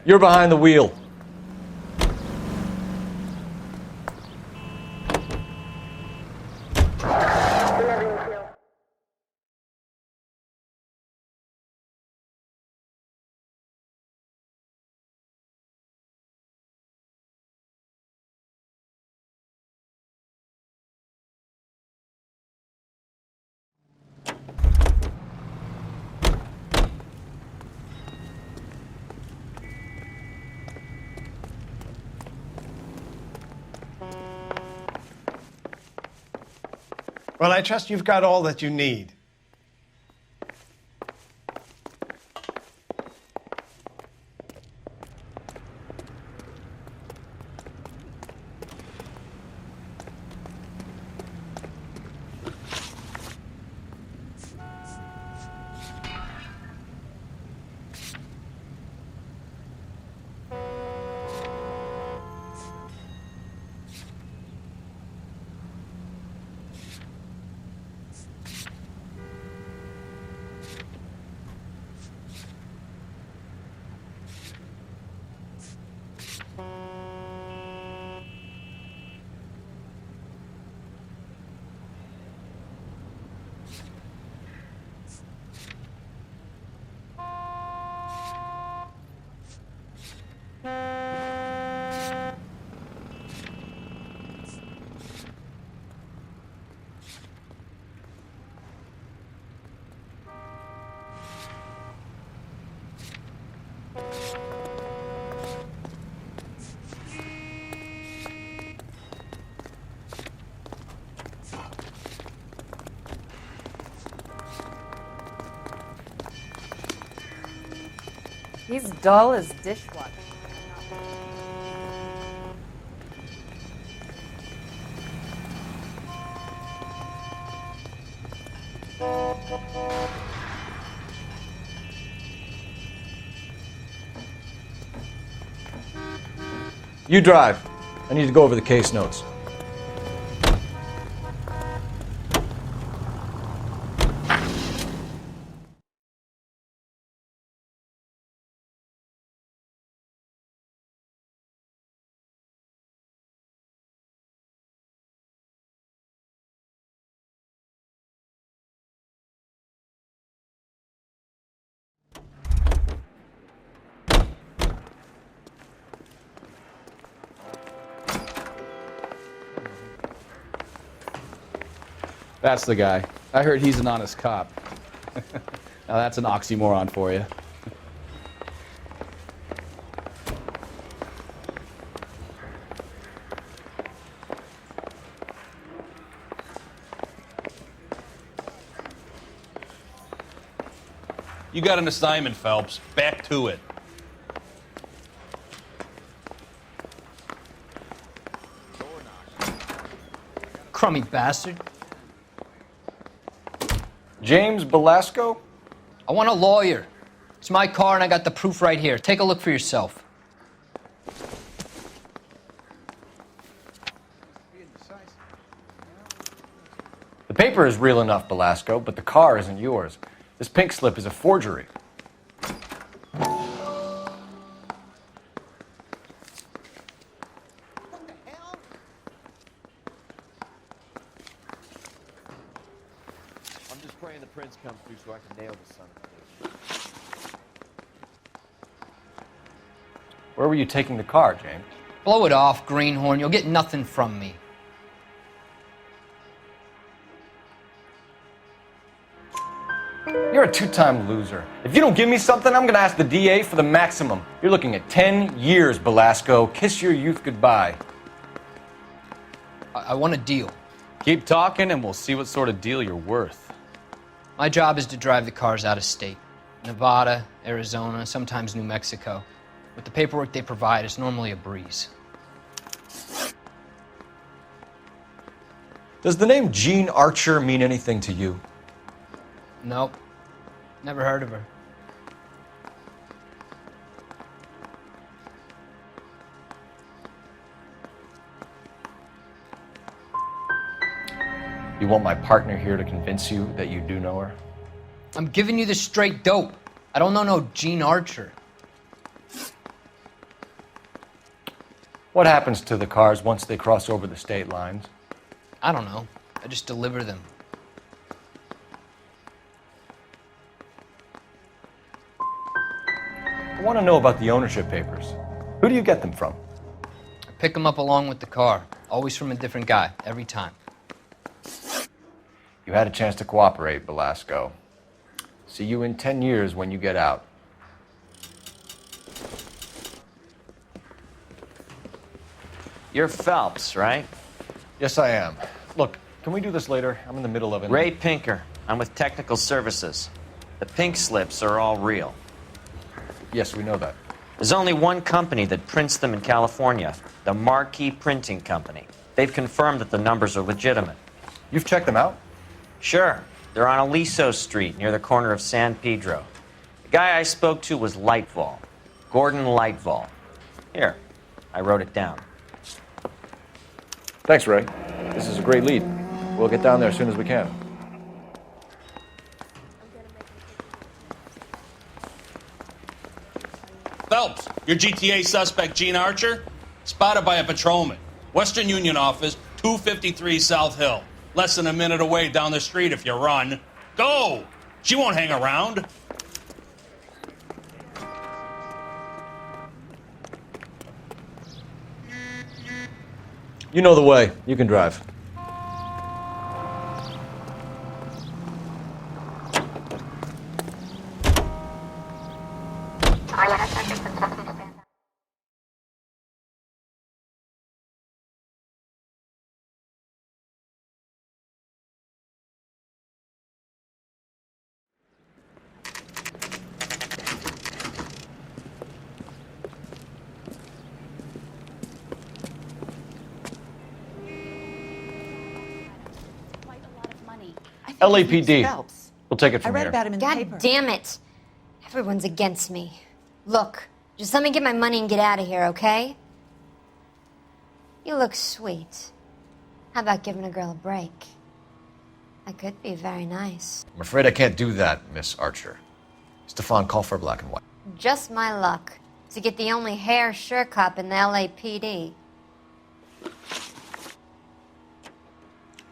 You're behind the wheel. Well, I trust you've got all that you need. He's dull as dishwasher. You drive. I need to go over the case notes. That's the guy. I heard he's an honest cop. Now that's an oxymoron for you. You got an assignment, Phelps. Back to it. Crummy bastard. James Belasco? I want a lawyer. It's my car and I got the proof right here. Take a look for yourself. The paper is real enough, Belasco, but the car isn't yours. This pink slip is a forgery. I'm just praying the prince comes through so I can nail this son of a bitch. Where were you taking the car, James? Blow it off, greenhorn. You'll get nothing from me. You're a two-time loser. If you don't give me something, I'm gonna ask the DA for the maximum. You're looking at 10 years, Belasco. Kiss your youth goodbye. I want a deal. Keep talking and we'll see what sort of deal you're worth. My job is to drive the cars out of state. Nevada, Arizona, sometimes New Mexico. With the paperwork they provide, it's normally a breeze. Does the name Jean Archer mean anything to you? Nope. Never heard of her. You want my partner here to convince you that you do know her? I'm giving you the straight dope. I don't know no Gene Archer. What happens to the cars once they cross over the state lines? I don't know. I just deliver them. I want to know about the ownership papers. Who do you get them from? I pick them up along with the car. Always from a different guy, every time. You had a chance to cooperate, Belasco. See you in 10 years when you get out. You're Phelps, right? Yes, I am. Look, can we do this later? I'm in the middle of it. Ray Pinker. I'm with Technical Services. The pink slips are all real. Yes, we know that. There's only one company that prints them in California, the Marquee Printing Company. They've confirmed that the numbers are legitimate. You've checked them out? Sure. They're on Aliso Street, near the corner of San Pedro. The guy I spoke to was Lightval. Gordon Lightval. Here, I wrote it down. Thanks, Ray. This is a great lead. We'll get down there as soon as we can. Phelps, your GTA suspect, Gene Archer, spotted by a patrolman. Western Union office, 253 South Hill. Less than a minute away down the street if you run. Go! She won't hang around. You know the way. You can drive. LAPD. We'll take it I from read here. about him in the paper. God damn it. Everyone's against me. Look, just let me get my money and get out of here, okay? You look sweet. How about giving a girl a break? I could be very nice. I'm afraid I can't do that, Miss Archer. Stefan, call for black and white. Just my luck to get the only hair sure cop in the LAPD.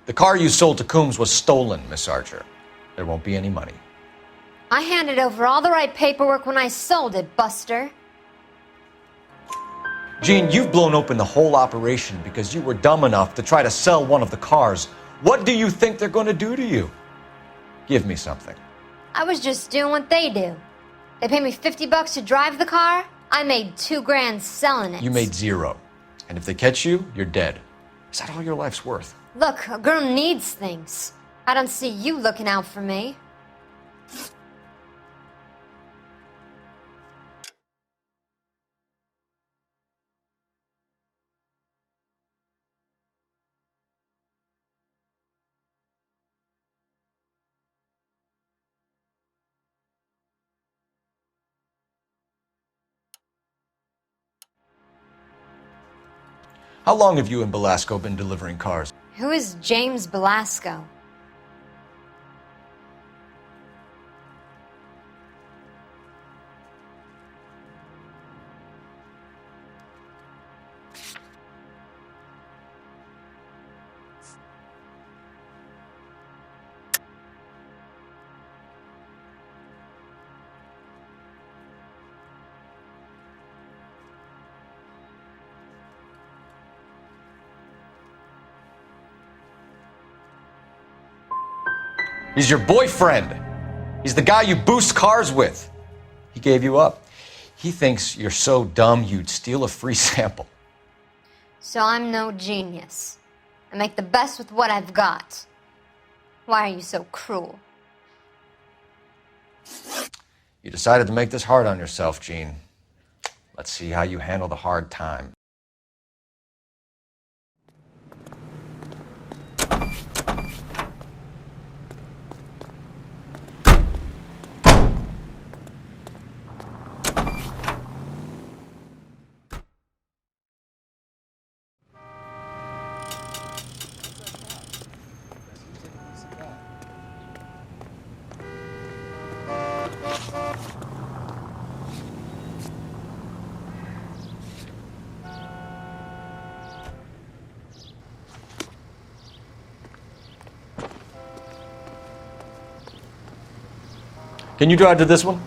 The car you sold to Coombs was stolen, Miss Archer. There won't be any money. I handed over all the right paperwork when I sold it, Buster. Gene, you've blown open the whole operation because you were dumb enough to try to sell one of the cars. What do you think they're going to do to you? Give me something. I was just doing what they do. They paid me $50 to drive the car. I made $2,000 selling it. You made zero. And if they catch you, you're dead. Is that all your life's worth? Look, a girl needs things. I don't see you looking out for me. How long have you and Belasco been delivering cars? Who is James Belasco? He's your boyfriend. He's the guy you boost cars with. He gave you up. He thinks you're so dumb you'd steal a free sample. So I'm no genius. I make the best with what I've got. Why are you so cruel? You decided to make this hard on yourself, Gene. Let's see how you handle the hard time. Can you drive to this one?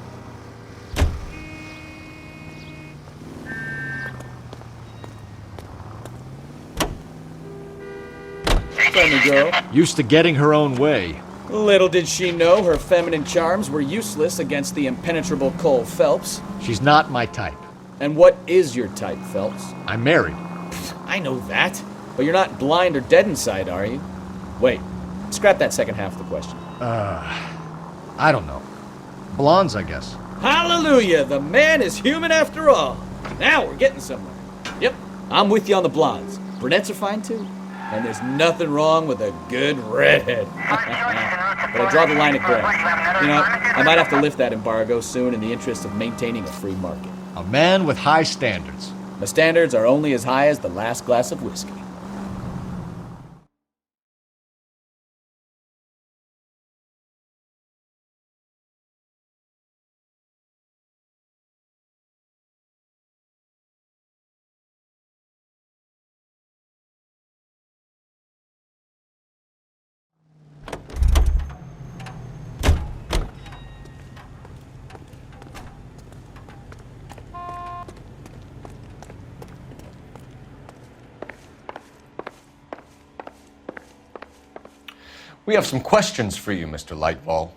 Friendly girl. Used to getting her own way. Little did she know her feminine charms were useless against the impenetrable Cole Phelps. She's not my type. And what is your type, Phelps? I'm married. I know that. But you're not blind or dead inside, are you? Wait, scrap that second half of the question. I don't know. Blondes, I guess. Hallelujah! The man is human after all. Now we're getting somewhere. Yep, I'm with you on the blondes. Brunettes are fine too. And there's nothing wrong with a good redhead. But I draw the line at gray. You know, I might have to lift that embargo soon in the interest of maintaining a free market. A man with high standards. My standards are only as high as the last glass of whiskey. We have some questions for you, Mr. Lightfall.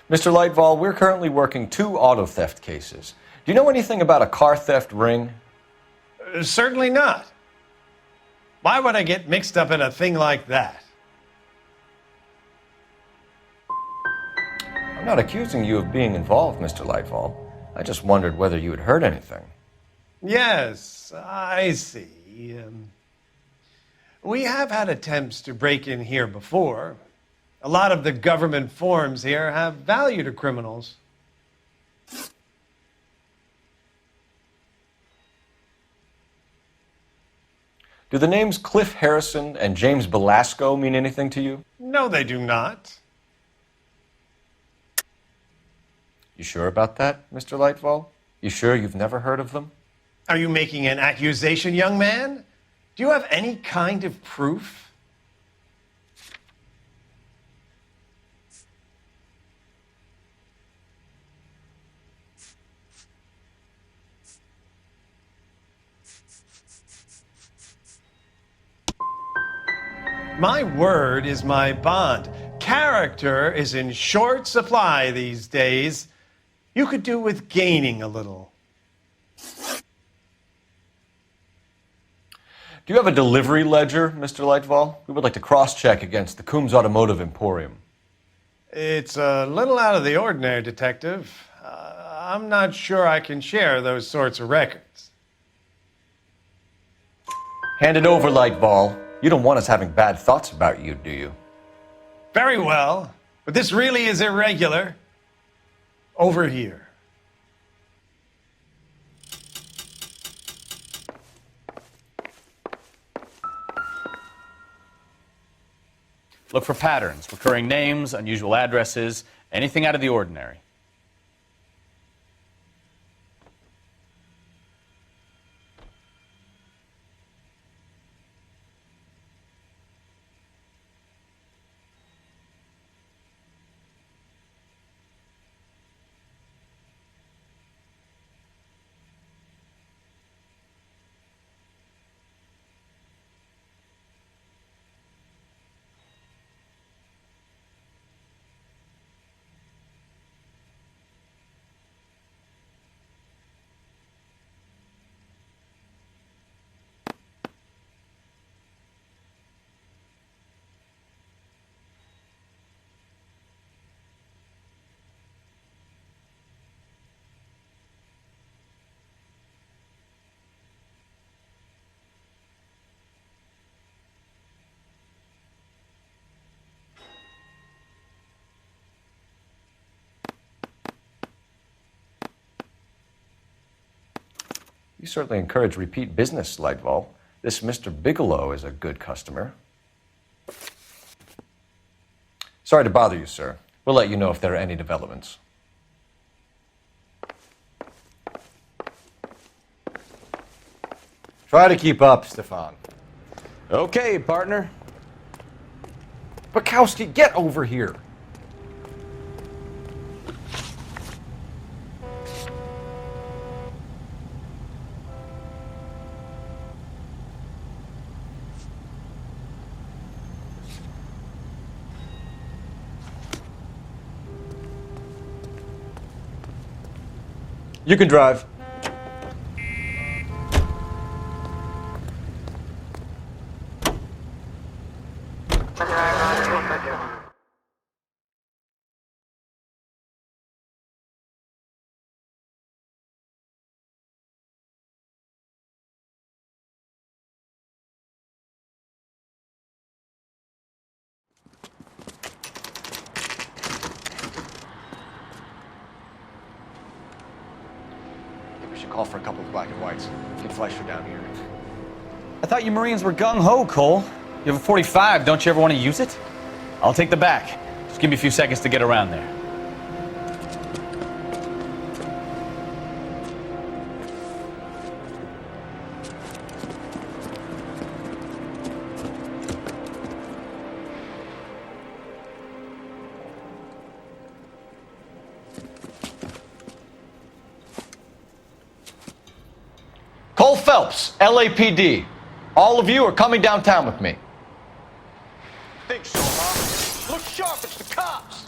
Mr. Lightfall, we're currently working 2 auto theft cases. Do you know anything about a car theft ring? Certainly not. Why would I get mixed up in a thing like that? I'm not accusing you of being involved, Mr. Lightfall. I just wondered whether you had heard anything. Yes, I see. We have had attempts to break in here before. A lot of the government forms here have value to criminals. Do the names Cliff Harrison and James Belasco mean anything to you? No, they do not. You sure about that, Mr. Lightfall? You sure you've never heard of them? Are you making an accusation, young man? Do you have any kind of proof? My word is my bond. Character is in short supply these days. You could do with gaining a little. Do you have a delivery ledger, Mr. Lightfall? We would like to cross-check against the Coombs Automotive Emporium. It's a little out of the ordinary, Detective. I'm not sure I can share those sorts of records. Hand it over, Lightfall. You don't want us having bad thoughts about you, do you? Very well, but this really is irregular. Over here. Look for patterns, recurring names, unusual addresses, anything out of the ordinary. You certainly encourage repeat business, Lightval. This Mr. Bigelow is a good customer. Sorry to bother you, sir. We'll let you know if there are any developments. Try to keep up, Stefan. Okay, partner. Bukowski, get over here. You can drive. We should call for a couple of black and whites. Get Fleischer down here. I thought you Marines were gung-ho, Cole. You have a 45. Don't you ever want to use it? I'll take the back. Just give me a few seconds to get around there. Cole Phelps, LAPD. All of you are coming downtown with me. Think so, huh? Look sharp, it's the cops!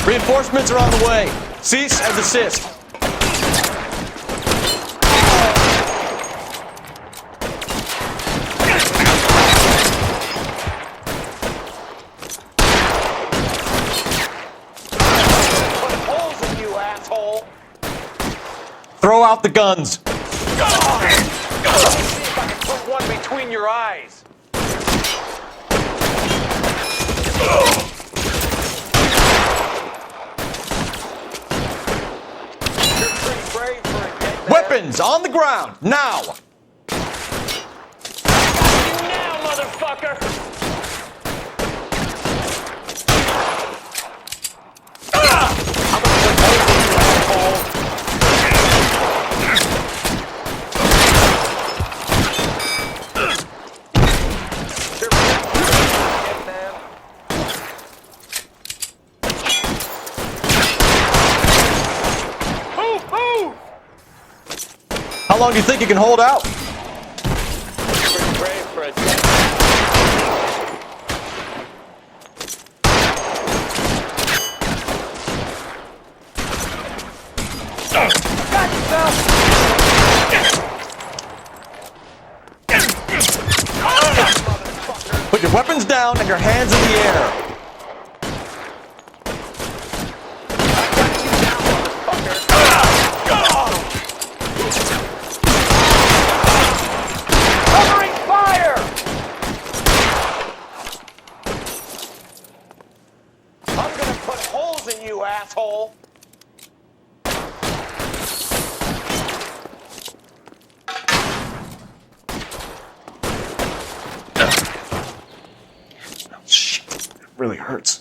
Reinforcements are on the way. Cease and desist. Put holes in you, asshole! Throw out the guns. See if I can put one between your eyes. You're pretty brave for a dead man. Weapons on the ground, now! Now, motherfucker! I'm gonna put holes in you, asshole. You're dead man. Move, move! How long do you think you can hold out? Pretty brave for a dead Put your weapons down and your hands in the air. Covering fire! I'm gonna put holes in you, asshole! Shit, it really hurts.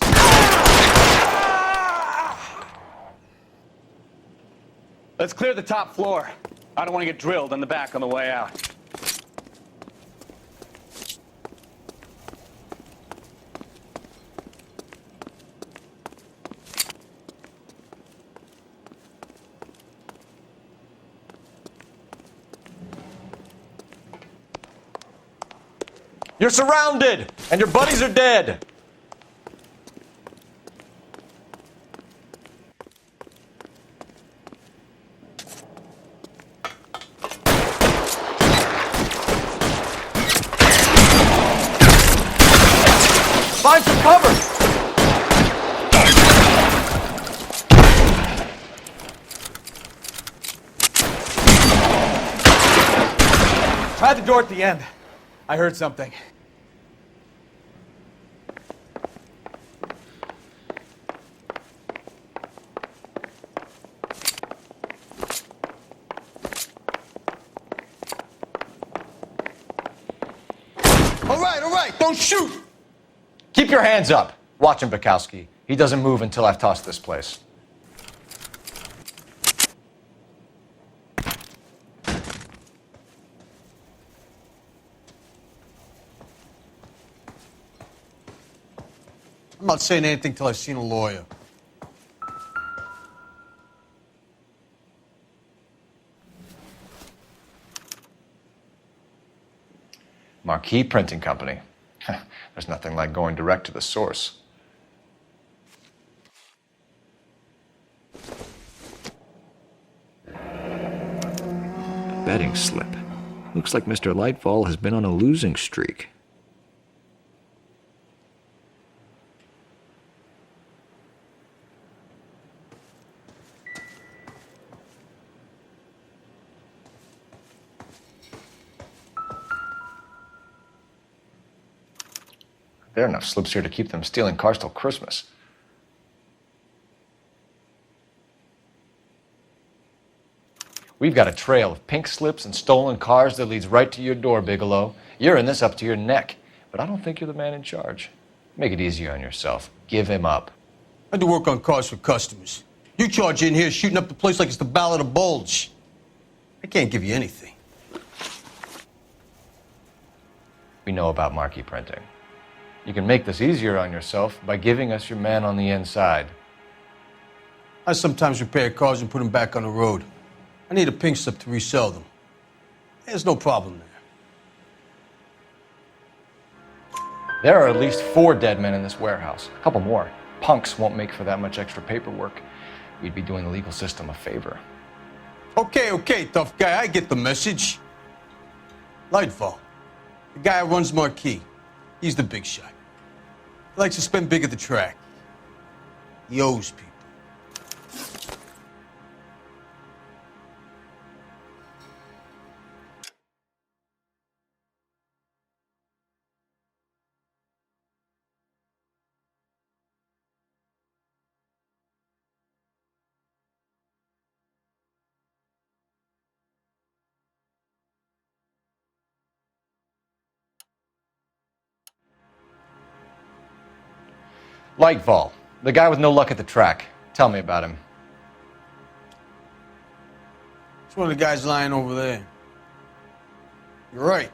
Let's clear the top floor. I don't want to get drilled in the back on the way out. You're surrounded, and your buddies are dead. Find some cover. Try the door at the end. I heard something. All right, don't shoot! Keep your hands up. Watch him, Bukowski. He doesn't move until I've tossed this place. I'm not saying anything till I've seen a lawyer. Marquee Printing Company. There's nothing like going direct to the source. Betting slip. Looks like Mr. Lightfall has been on a losing streak. There are enough slips here to keep them stealing cars till Christmas. We've got a trail of pink slips and stolen cars that leads right to your door, Bigelow. You're in this up to your neck, but I don't think you're the man in charge. Make it easier on yourself. Give him up. I do work on cars for customers. You charge in here shooting up the place like it's the Ballad of Bulge. I can't give you anything. We know about Marquee Printing. You can make this easier on yourself by giving us your man on the inside. I sometimes repair cars and put them back on the road. I need a pink slip to resell them. There's no problem there. There are at least 4 dead men in this warehouse. A couple more. Punks won't make for that much extra paperwork. We'd be doing the legal system a favor. Okay, tough guy, I get the message. Lightfall, the guy who runs Marquee. He's the big shot. He likes to spend big at the track. He owes people. Lightfall, the guy with no luck at the track. Tell me about him. It's one of the guys lying over there. You're right.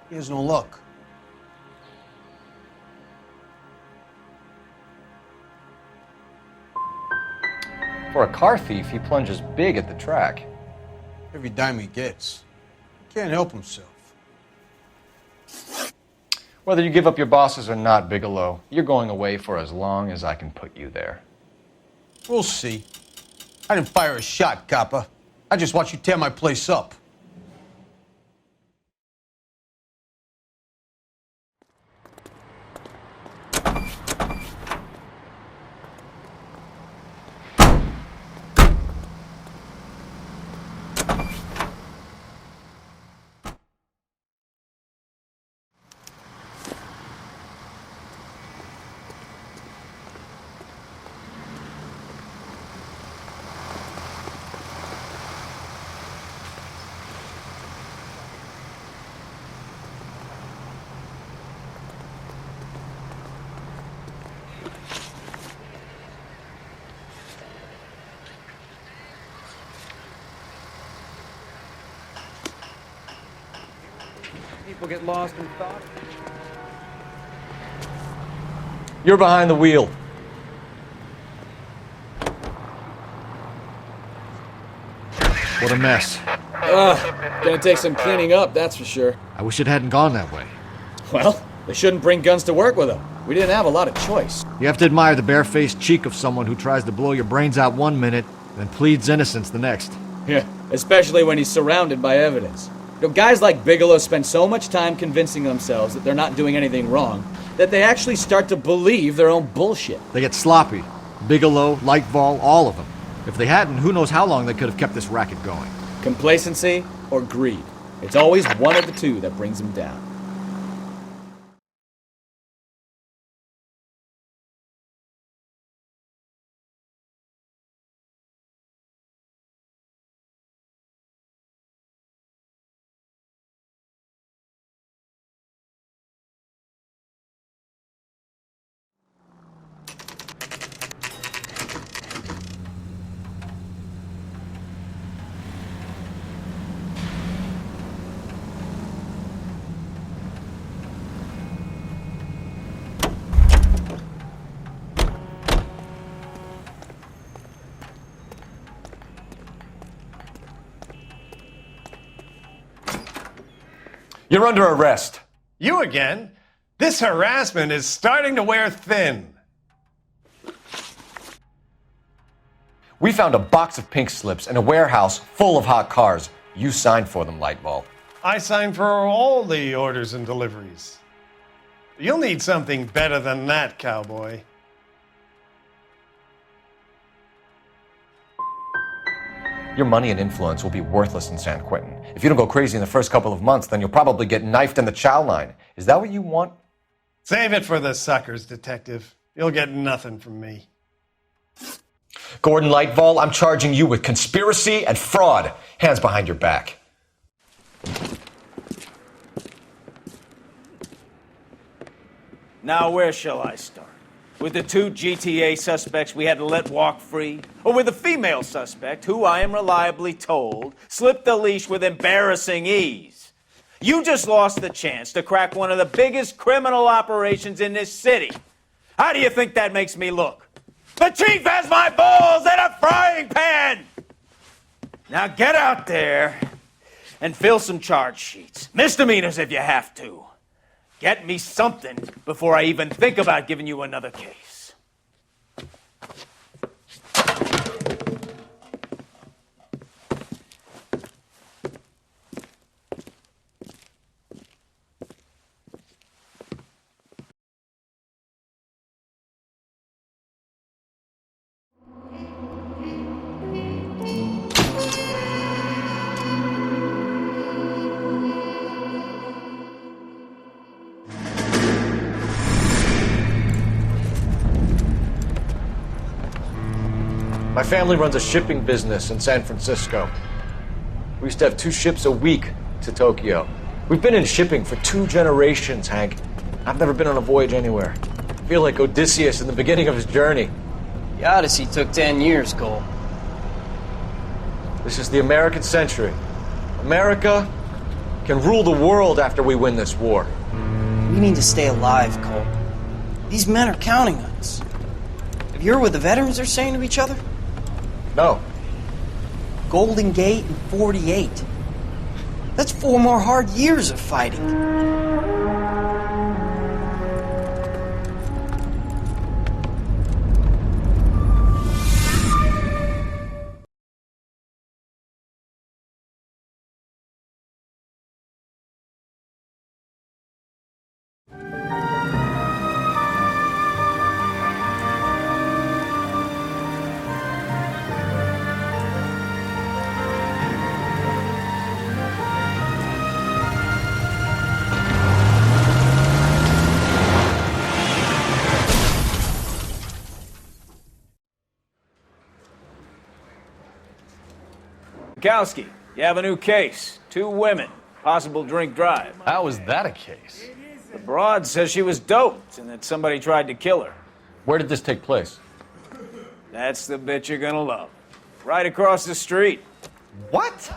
He has no luck. For a car thief, he plunges big at the track. Every dime he gets. He can't help himself. Whether you give up your bosses or not, Bigelow, you're going away for as long as I can put you there. We'll see. I didn't fire a shot, copper. I just watched you tear my place up. People get lost in thought. You're behind the wheel. What a mess. Gonna take some cleaning up, that's for sure. I wish it hadn't gone that way. Well, they shouldn't bring guns to work with them. We didn't have a lot of choice. You have to admire the barefaced cheek of someone who tries to blow your brains out one minute, then pleads innocence the next. Yeah, especially when he's surrounded by evidence. You know, guys like Bigelow spend so much time convincing themselves that they're not doing anything wrong that they actually start to believe their own bullshit. They get sloppy. Bigelow, Lightfall, all of them. If they hadn't, who knows how long they could have kept this racket going. Complacency or greed. It's always one of the two that brings them down. You're under arrest. You again? This harassment is starting to wear thin. We found a box of pink slips in a warehouse full of hot cars. You signed for them, Lightball. I signed for all the orders and deliveries. You'll need something better than that, cowboy. Your money and influence will be worthless in San Quentin. If you don't go crazy in the first couple of months, then you'll probably get knifed in the chow line. Is that what you want? Save it for the suckers, detective. You'll get nothing from me. Gordon Lightball, I'm charging you with conspiracy and fraud. Hands behind your back. Now, where shall I start? With the 2 GTA suspects we had to let walk free? Or with the female suspect, who I am reliably told slipped the leash with embarrassing ease? You just lost the chance to crack one of the biggest criminal operations in this city. How do you think that makes me look? The chief has my balls in a frying pan! Now get out there and fill some charge sheets. Misdemeanors if you have to. Get me something before I even think about giving you another case. My family runs a shipping business in San Francisco. We used to have 2 ships a week to Tokyo. We've been in shipping for 2 generations, Hank. I've never been on a voyage anywhere. I feel like Odysseus in the beginning of his journey. The Odyssey took 10 years, Cole. This is the American century. America can rule the world after we win this war. We need to stay alive, Cole. These men are counting on us. Have you heard what the veterans are saying to each other? No. Golden Gate and 48. That's 4 more hard years of fighting. Mikowski, you have a new case. 2 women. Possible drink drive. How was that a case? The broad says she was doped and that somebody tried to kill her. Where did this take place? That's the bit you're gonna love. Right across the street. What?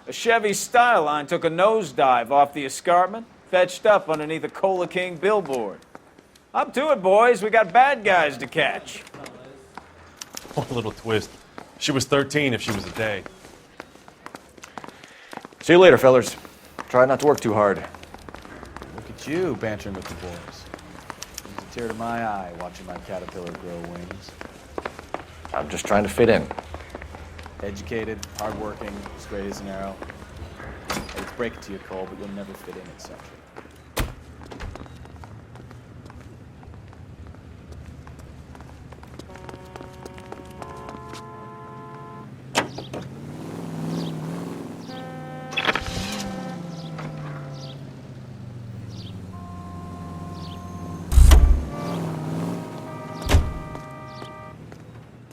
A Chevy Styline took a nosedive off the escarpment, fetched up underneath a Cola King billboard. Up to it, boys. We got bad guys to catch. One little twist. She was 13 if she was a day. See you later, fellers. Try not to work too hard. Look at you bantering with the boys. Brings a tear to my eye watching my caterpillar grow wings. I'm just trying to fit in. Educated, hardworking, straight as an arrow. I hate to break it to you, Cole, but you'll never fit in at Century.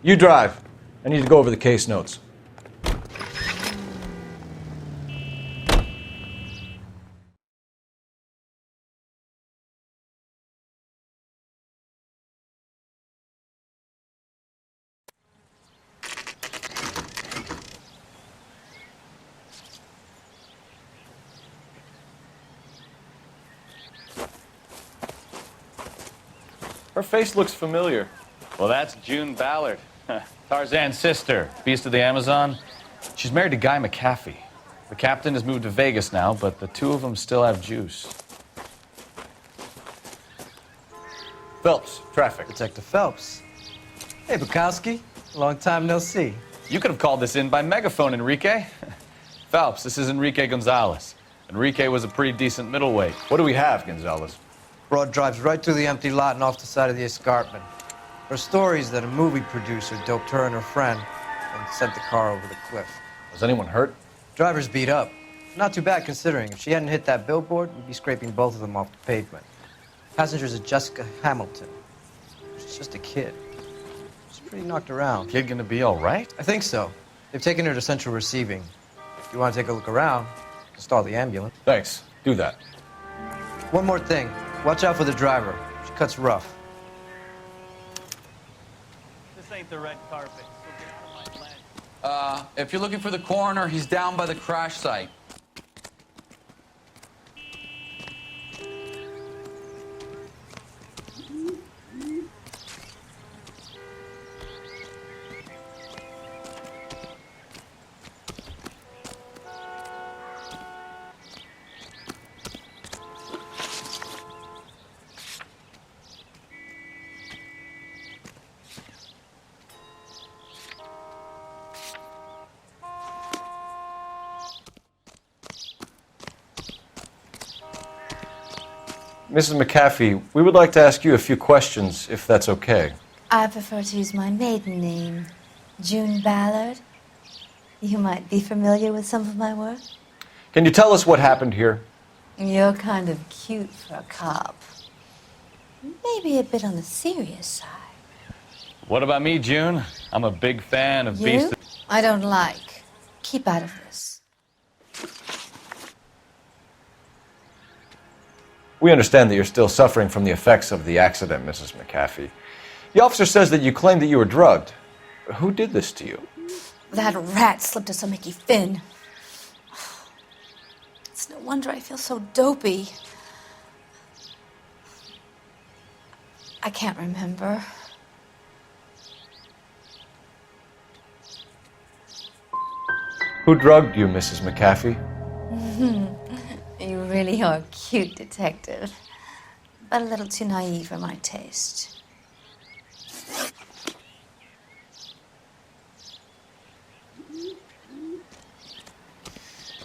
You drive. I need to go over the case notes. Her face looks familiar. Well, that's June Ballard. Tarzan's sister, Beast of the Amazon. She's married to Guy McAfee. The captain has moved to Vegas now, but the two of them still have juice. Phelps, traffic. Detective Phelps. Hey, Bukowski. Long time no see. You could have called this in by megaphone, Enrique. Phelps, this is Enrique Gonzalez. Enrique was a pretty decent middleweight. What do we have, Gonzalez? Broad drives right through the empty lot and off the side of the escarpment. Her stories that a movie producer doped her and her friend and sent the car over the cliff. Was anyone hurt? Driver's beat up. Not too bad considering. If she hadn't hit that billboard, we'd be scraping both of them off the pavement. Passenger's a Jessica Hamilton. She's just a kid. She's pretty knocked around. Kid gonna be all right? I think so. They've taken her to central receiving. If you want to take a look around, install the ambulance. Thanks. Do that. One more thing. Watch out for the driver. She cuts rough. This ain't the red carpet, so get out of my lane. If you're looking for the coroner, he's down by the crash site. Mrs. McAfee, we would like to ask you a few questions, if that's okay. I prefer to use my maiden name, June Ballard. You might be familiar with some of my work. Can you tell us what happened here? You're kind of cute for a cop. Maybe a bit on the serious side. What about me, June? I'm a big fan of You? Beast. I don't like. Keep out of this. We understand that you're still suffering from the effects of the accident, Mrs. McAfee. The officer says that you claimed that you were drugged. Who did this to you? That rat slipped us a Mickey Finn. It's no wonder I feel so dopey. I can't remember. Who drugged you, Mrs. McAfee? You really are a cute detective, but a little too naive for my taste.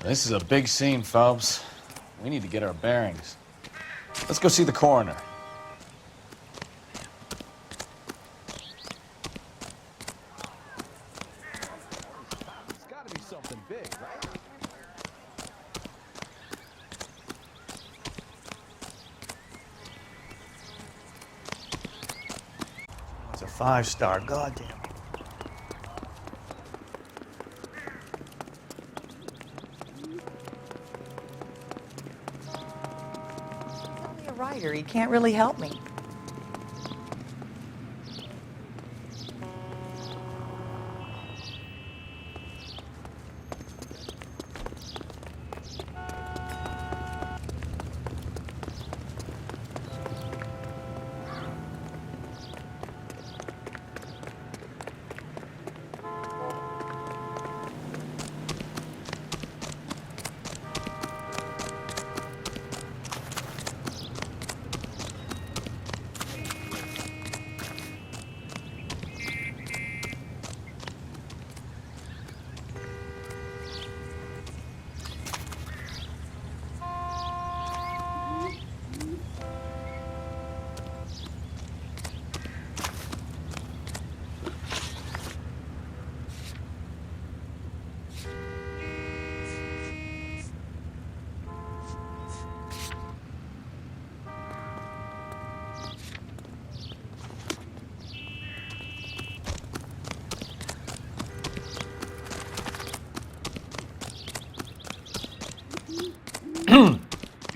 This is a big scene, Phelps. We need to get our bearings. Let's go see the coroner. It's got to be something big, right? It's a 5-star, goddamn. Only a writer. He can't really help me.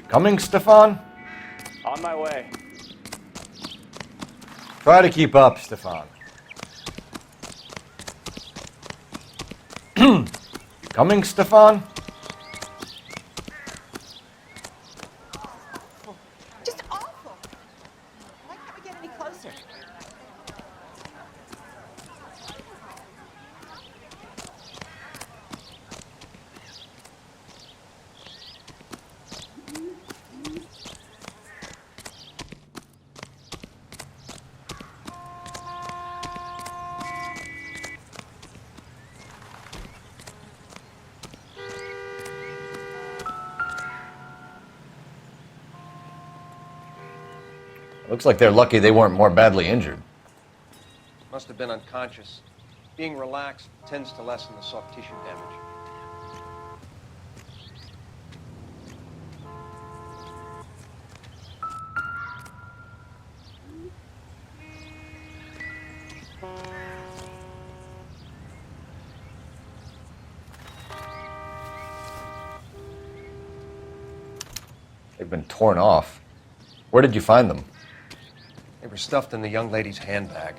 Coming, Stefan? On my way. Try to keep up, Stefan. You coming, Stefan? Just awful. Why can't we get any closer? Looks like they're lucky they weren't more badly injured. Must have been unconscious. Being relaxed tends to lessen the soft tissue damage. They've been torn off. Where did you find them? They were stuffed in the young lady's handbag.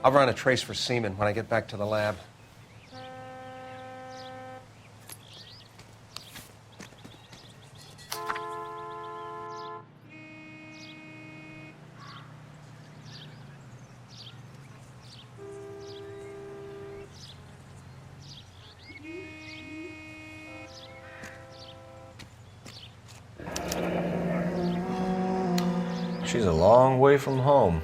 I'll run a trace for semen when I get back to the lab. She's a long way from home.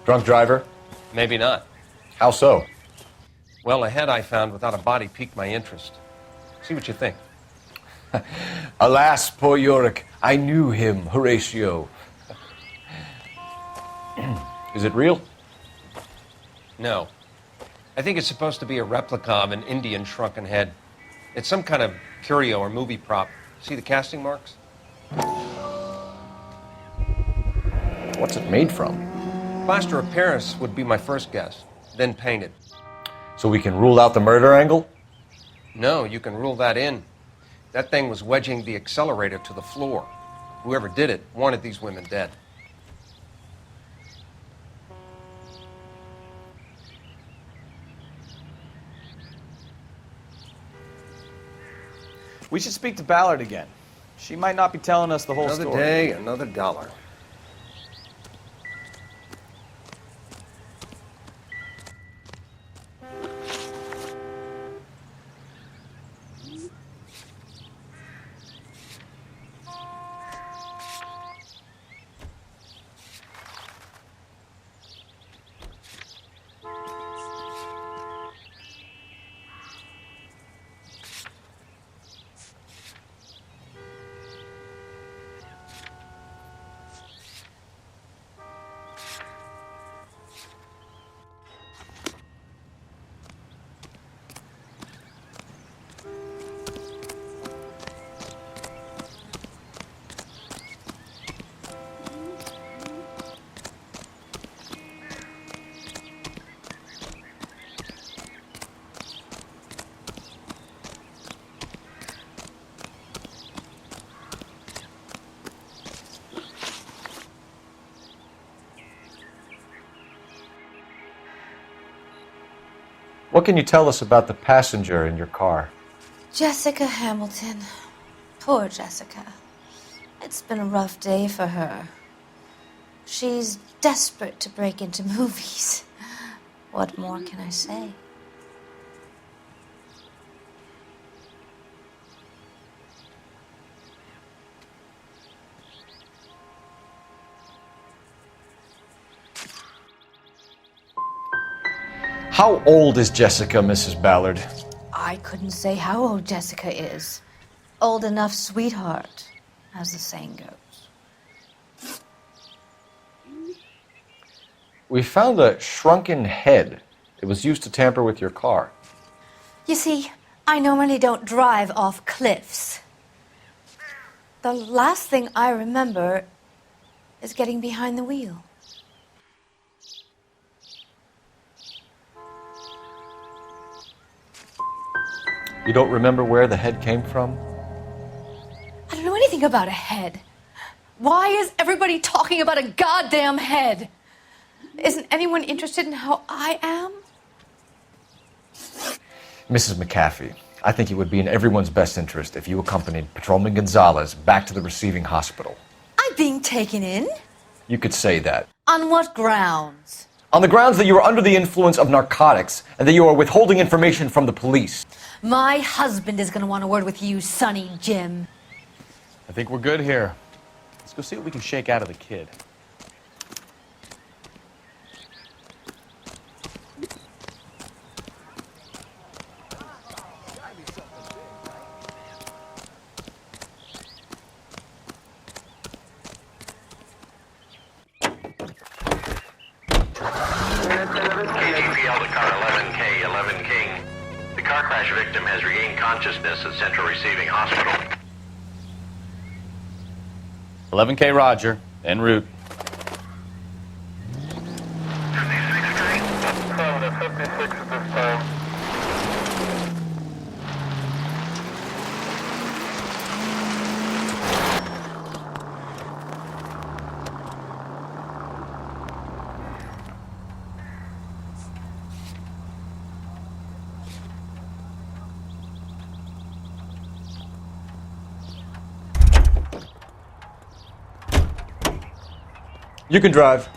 Drunk driver? Maybe not. How so? Well, a head I found without a body piqued my interest. See what you think. Alas, poor Yorick, I knew him, Horatio. Is it real? No. I think it's supposed to be a replica of an Indian shrunken head. It's some kind of curio or movie prop. See the casting marks? What's it made from? Plaster of Paris would be my first guess, then painted. So we can rule out the murder angle? No, you can rule that in. That thing was wedging the accelerator to the floor. Whoever did it wanted these women dead. We should speak to Ballard again. She might not be telling us the whole Another story. day, another dollar. What can you tell us about the passenger in your car? Jessica Hamilton. Poor Jessica. It's been a rough day for her. She's desperate to break into movies. What more can I say? How old is Jessica, Mrs. Ballard? I couldn't say how old Jessica is. Old enough, sweetheart, as the saying goes. We found a shrunken head. It was used to tamper with your car. You see, I normally don't drive off cliffs. The last thing I remember is getting behind the wheel. You don't remember where the head came from? I don't know anything about a head. Why is everybody talking about a goddamn head? Isn't anyone interested in how I am? Mrs. McAfee, I think it would be in everyone's best interest if you accompanied Patrolman Gonzalez back to the receiving hospital. I'm being taken in? You could say that. On what grounds? On the grounds that you are under the influence of narcotics and that you are withholding information from the police. My husband is going to want a word with you, Sonny Jim. I think we're good here. Let's go see what we can shake out of the kid. KGPL to car 11K, 11 King. The car crash victim has regained consciousness at Central Receiving Hospital. 11K Roger, en route. You can drive.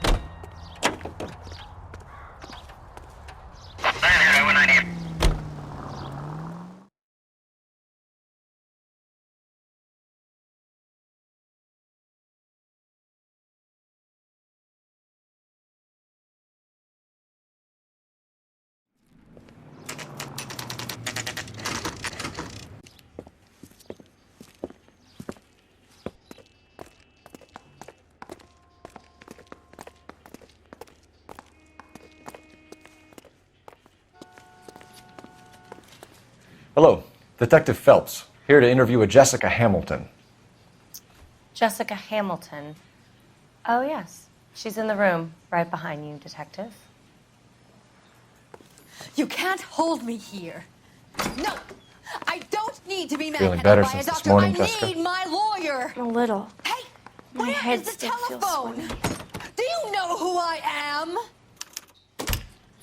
Hello, Detective Phelps, here to interview a Jessica Hamilton. Jessica Hamilton. Oh, yes. She's in the room, right behind you, Detective. You can't hold me here. No, I don't need to be Feeling manhandled better by a since this doctor. morning, I Jessica? need my lawyer. A little. Hey, My where head is the still feels telephone? Do you know who I am?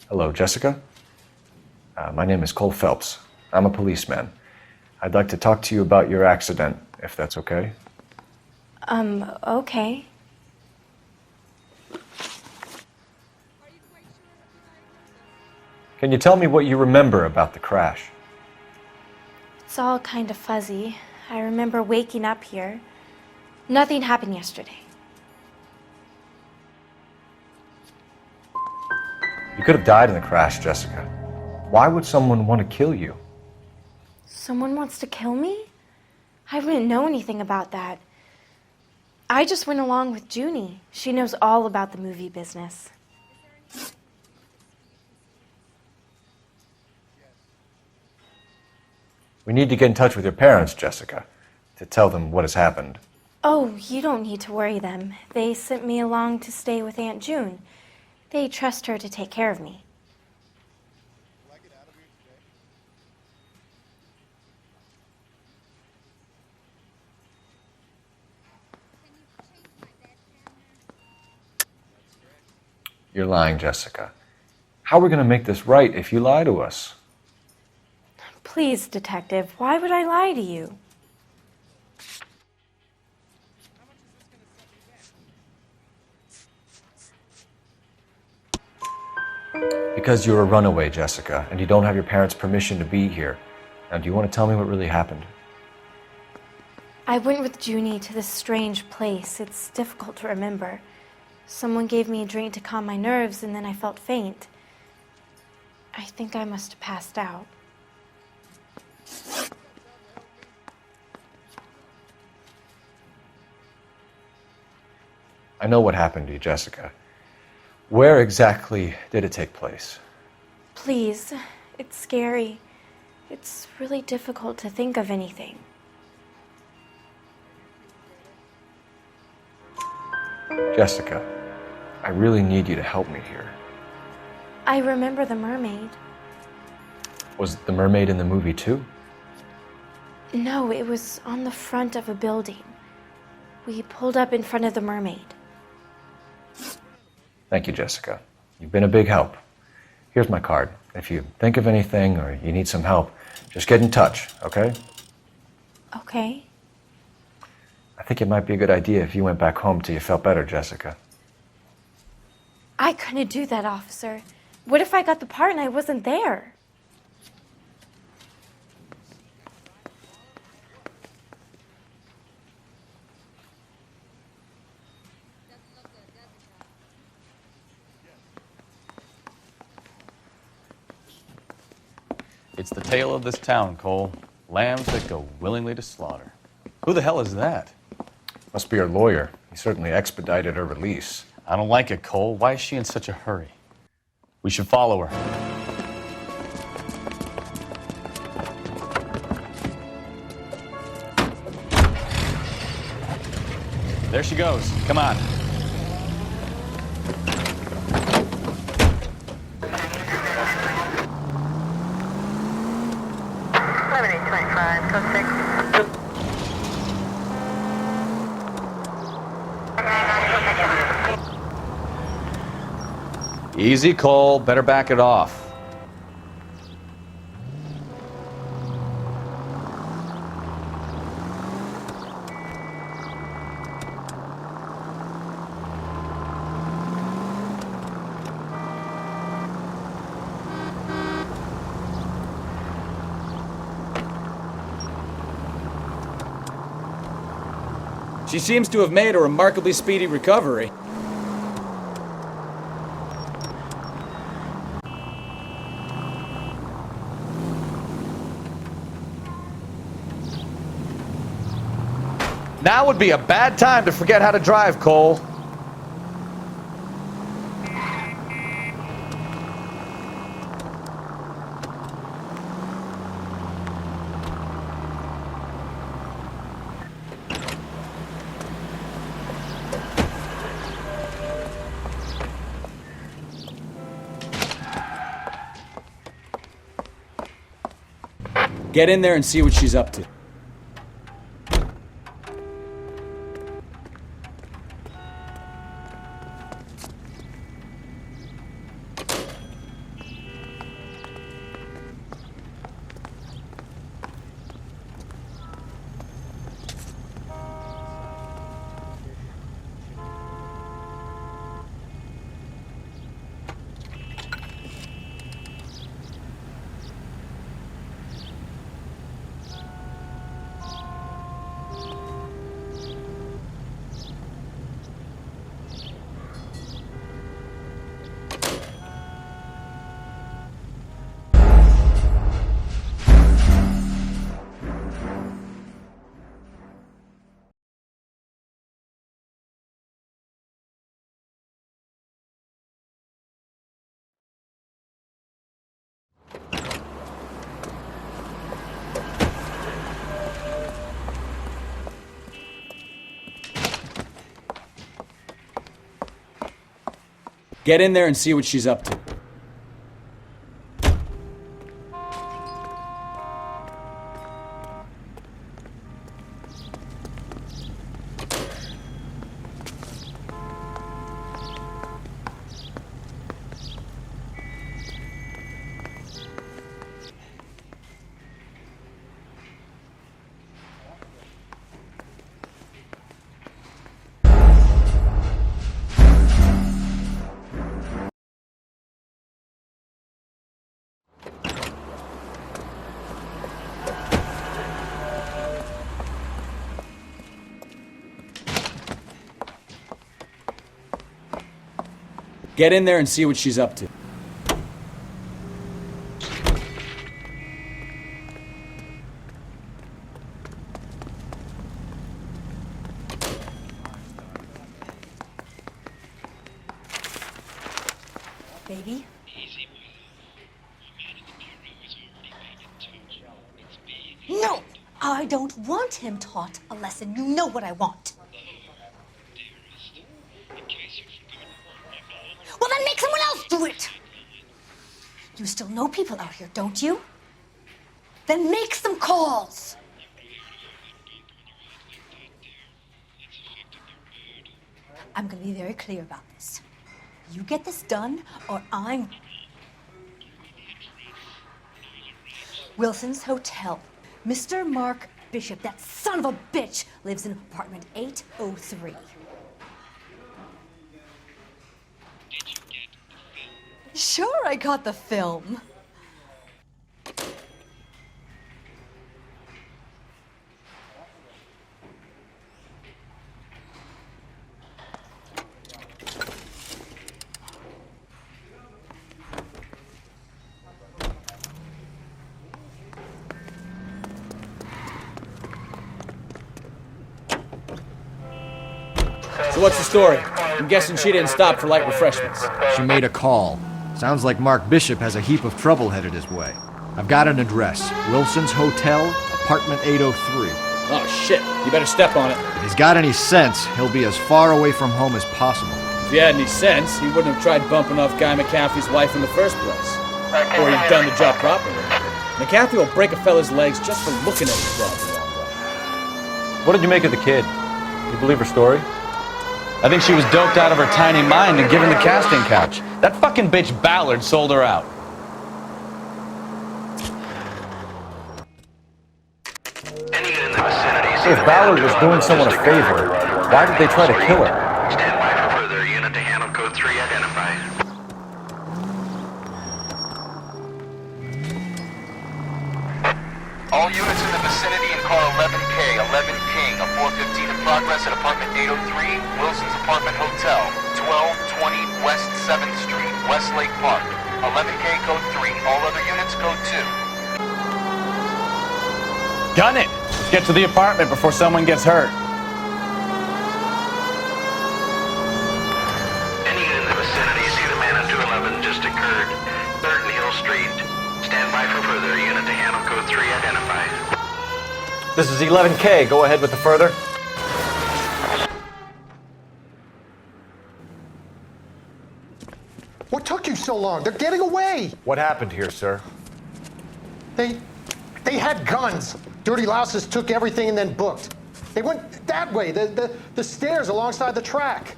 Hello, Jessica. My name is Cole Phelps. I'm a policeman. I'd like to talk to you about your accident, if that's okay. Okay. Can you tell me what you remember about the crash? It's all kind of fuzzy. I remember waking up here. Nothing happened yesterday. You could have died in the crash, Jessica. Why would someone want to kill you? Someone wants to kill me? I wouldn't know anything about that. I just went along with Junie. She knows all about the movie business. We need to get in touch with your parents, Jessica, to tell them what has happened. Oh, you don't need to worry them. They sent me along to stay with Aunt June. They trust her to take care of me. You're lying, Jessica. How are we going to make this right if you lie to us? Please, Detective, why would I lie to you? Because you're a runaway, Jessica, and you don't have your parents' permission to be here. Now, do you want to tell me what really happened? I went with Junie to this strange place. It's difficult to remember. Someone gave me a drink to calm my nerves, and then I felt faint. I think I must have passed out. I know what happened to you, Jessica. Where exactly did it take place? Please, it's scary. It's really difficult to think of anything. Jessica, I really need you to help me here. I remember the mermaid. Was the mermaid in the movie too? No, it was on the front of a building. We pulled up in front of the mermaid. Thank you, Jessica. You've been a big help. Here's my card. If you think of anything or you need some help, just get in touch, okay? Okay. I think it might be a good idea if you went back home till you felt better, Jessica. I couldn't do that, officer. What if I got the part and I wasn't there? It's the tale of this town, Cole. Lambs that go willingly to slaughter. Who the hell is that? Must be her lawyer. He certainly expedited her release. I don't like it, Cole. Why is she in such a hurry? We should follow her. There she goes. Come on. Easy, Cole. Better back it off. She seems to have made a remarkably speedy recovery. Now would be a bad time to forget how to drive, Cole. Get in there and see what she's up to. Get in there and see what she's up to. Get in there and see what she's up to. No, I don't want him taught a lesson. You know what I want. Well, then make someone else do it. You still know people out here, don't you? Then make some calls. I'm going to be very clear about this. You get this done, or I'm... Wilson's Hotel. Mr. Mark Bishop, that son of a bitch, lives in apartment 803. Sure, I got the film. So what's the story? I'm guessing she didn't stop for light refreshments. She made a call. Sounds like Mark Bishop has a heap of trouble headed his way. I've got an address. Wilson's Hotel, apartment 803. Oh, shit. You better step on it. If he's got any sense, he'll be as far away from home as possible. If he had any sense, he wouldn't have tried bumping off Guy McCaffrey's wife in the first place. Or he'd done the job properly. McCaffrey will break a fella's legs just for looking at his job the wrong way. What did you make of the kid? You believe her story? I think she was doped out of her tiny mind and given the casting couch. That fucking bitch Ballard sold her out. So if Ballard was doing someone a favor, why did they try to kill her? Stand by for further. Unit to handle code 3 identified. All units in the vicinity in car 11K, 11 King, a 415 in progress at apartment 803, Wilson's Apartment Hotel, 1220 West 7th Street, Westlake Park. 11K code 3, all other units code 2. Gun it! Let's get to the apartment before someone gets hurt. Any unit in the vicinity, see the man on 211 just occurred. 3rd and Hill Street. Stand by for further. Unit to handle code 3 identified. This is 11K. Go ahead with the further. What took you so long? They're getting away. What happened here, sir? They had guns. Dirty louses took everything and then booked. They went that way, the stairs alongside the track.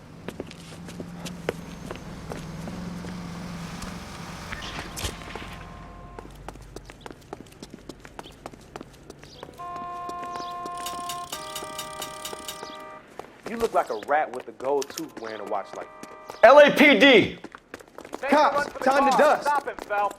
You look like a rat with a gold tooth wearing a watch like this. LAPD! Cops, time to dust. Stop him, Phelps.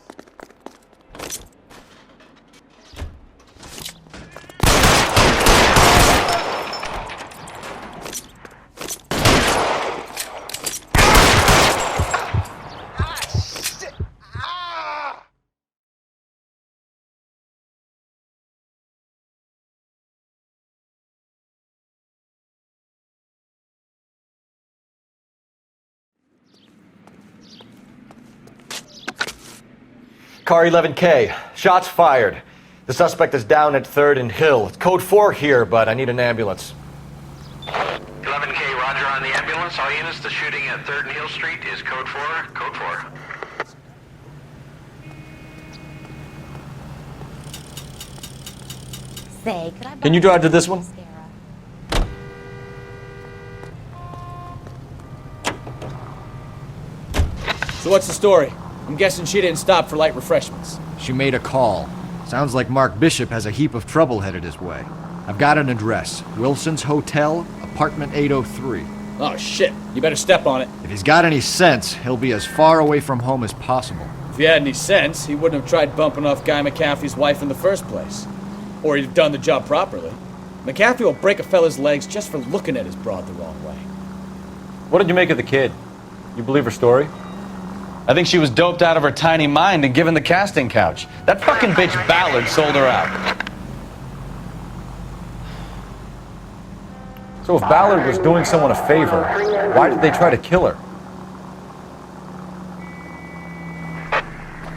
Car 11K. Shots fired. The suspect is down at 3rd and Hill. It's code 4 here, but I need an ambulance. 11K, roger on the ambulance. All units, the shooting at 3rd and Hill Street is code 4. Code 4. Say, could I Can you drive to this one? So what's the story? I'm guessing she didn't stop for light refreshments. She made a call. Sounds like Mark Bishop has a heap of trouble headed his way. I've got an address. Wilson's Hotel, apartment 803. Oh, shit. You better step on it. If he's got any sense, he'll be as far away from home as possible. If he had any sense, he wouldn't have tried bumping off Guy McCaffrey's wife in the first place. Or he'd have done the job properly. McCaffrey will break a fella's legs just for looking at his broad the wrong way. What did you make of the kid? You believe her story? I think she was doped out of her tiny mind and given the casting couch. That fucking bitch Ballard sold her out. So if Ballard was doing someone a favor, why did they try to kill her?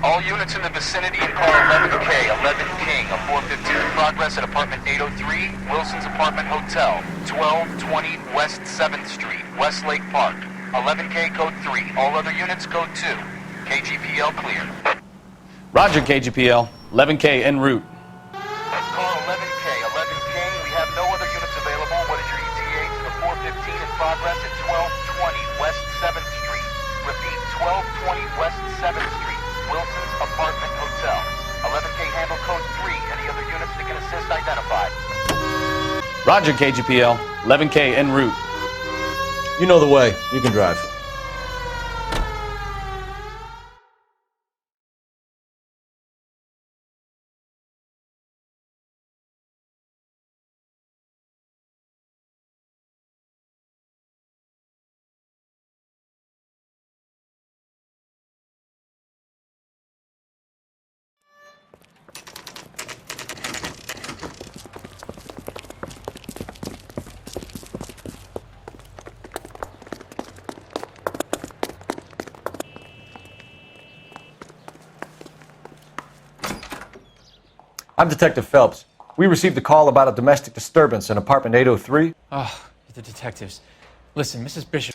All units in the vicinity in car 11K, 11 King, a 415 in progress at apartment 803, Wilson's Apartment Hotel, 1220 West 7th Street, Westlake Park. 11K code 3. All other units code 2. KGPL clear. Roger, KGPL. 11K en route. Car 11K, 11 King. We have no other units available. What is your ETA to the 415 in progress at 1220 West 7th Street? Repeat, 1220 West 7th Street, Wilson's Apartment Hotel. 11K handle code 3. Any other units that can assist identified? Roger, KGPL. 11K en route. You know the way. You can drive. I'm Detective Phelps. We received a call about a domestic disturbance in apartment 803. Oh, the detectives. Listen, Mrs. Bishop.